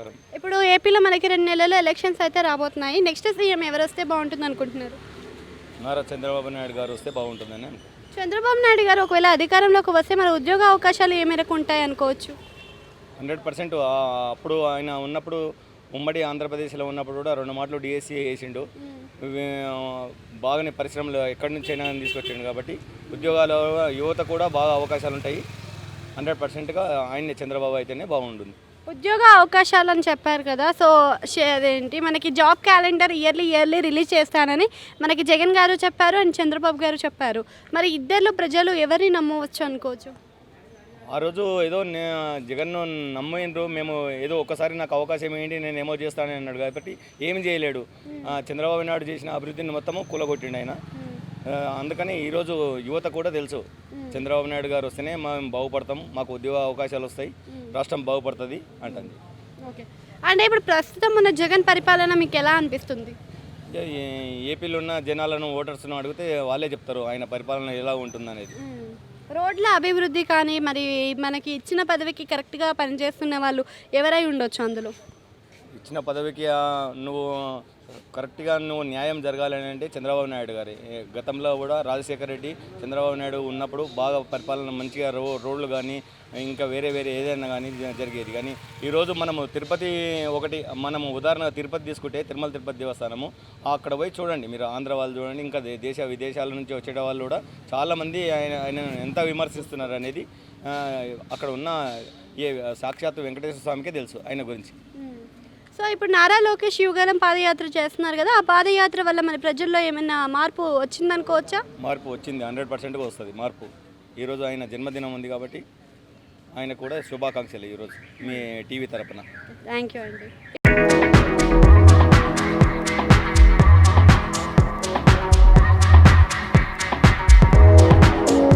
నమస్కారం. ఇప్పుడు ఏపీలో మనకి 2 నెలల్లో ఎలక్షన్స్ అయితే రాబోతున్నాయి. నెక్స్ట్ సీఎం ఎవరు వస్తే బాగుంటుంది అనుకుంటున్నారు? నారా చంద్రబాబు నాయుడు గారు వస్తే బాగుంటుందని చంద్రబాబు నాయుడు గారు ఒకవేళ అధికారంలోకి వస్తే మన ఉద్యోగ అవకాశాలు ఏ మేరకు ఉంటాయి అనుకోవచ్చు? 100%. అప్పుడు ఆయన ఉన్నప్పుడు ఉమ్మడి ఆంధ్రప్రదేశ్లో ఉన్నప్పుడు కూడా 2 మాటలు డిఎస్సీ వేసిండు. బాగానే పరిశ్రమలు ఎక్కడి నుంచి అయినా తీసుకొచ్చిండు కాబట్టి ఉద్యోగాల యువత కూడా బాగా అవకాశాలు ఉంటాయి. 100%గా ఆయన్ని చంద్రబాబు అయితేనే బాగుంటుంది. ఉద్యోగ అవకాశాలని చెప్పారు కదా, సో అదేంటి మనకి జాబ్ క్యాలెండర్ ఇయర్లీ రిలీజ్ చేస్తానని మనకి జగన్ గారు చెప్పారు అండ్ చంద్రబాబు గారు చెప్పారు. మరి ఇద్దరిలో ప్రజలు ఎవరిని నమ్మవచ్చు అనుకోవచ్చు? ఆ రోజు ఏదో జగన్ను నమ్మిండ్రు, మేము ఏదో ఒక్కసారి నాకు అవకాశం ఏంటి నేను ఏమో చేస్తానని అన్నాడు కాబట్టి ఏమి చేయలేడు. చంద్రబాబు నాయుడు చేసిన అభివృద్ధిని మొత్తము కూలగొట్టిండు ఆయన. అందుకని ఈరోజు యువత కూడా తెలుసు చంద్రబాబు నాయుడు గారు వస్తేనే మేము బాగుపడతాం, మాకు ఉద్యోగ అవకాశాలు వస్తాయి, రాష్ట్రం బాగుపడుతుంది అంటుంది. ఓకే, అంటే ఇప్పుడు ప్రస్తుతం ఉన్న జగన్ పరిపాలన మీకు ఎలా అనిపిస్తుంది? ఏపీలో ఉన్న జనాలను ఓటర్స్ను అడిగితే వాళ్ళే చెప్తారు ఆయన పరిపాలన ఎలా ఉంటుందనేది. రోడ్ల అభివృద్ధి కానీ మరి మనకి ఇచ్చిన పదవికి కరెక్ట్గా పనిచేస్తున్న వాళ్ళు ఎవరై ఉండొచ్చు అందులో? ఇచ్చిన పదవికి నువ్వు కరెక్ట్గా న్యాయం జరగాలని అంటే చంద్రబాబు నాయుడు గారి గతంలో కూడా రాజశేఖర రెడ్డి చంద్రబాబు నాయుడు ఉన్నప్పుడు బాగా పరిపాలన మంచిగా రోడ్లు కానీ ఇంకా వేరే ఏదైనా కానీ జరిగేది. కానీ ఈరోజు మనము తిరుపతి మనము ఉదాహరణగా తిరుపతి తీసుకుంటే తిరుమల తిరుపతి దేవస్థానము అక్కడ పోయి చూడండి, మీరు ఆంధ్ర వాళ్ళు చూడండి, ఇంకా దేశ విదేశాల నుంచి వచ్చే వాళ్ళు కూడా చాలామంది ఆయన ఎంత విమర్శిస్తున్నారు అనేది అక్కడ ఉన్న సాక్షాత్తు వెంకటేశ్వర స్వామికే తెలుసు ఆయన గురించి. సో ఇప్పుడు నారా లోకేష్ యువగలం పాదయాత్ర చేస్తున్నారు కదా, ఆ పాదయాత్ర వల్ల మన ప్రజల్లో ఏమైనా మార్పు వచ్చిందనుకోవచ్చా? మార్పు వచ్చింది, 100%గా వస్తుంది మార్పు. ఈరోజు ఆయన జన్మదినం ఉంది కాబట్టి ఆయన కూడా శుభాకాంక్షలు ఈరోజు మీ టీవీ తరపున. థ్యాంక్ యూ అండి.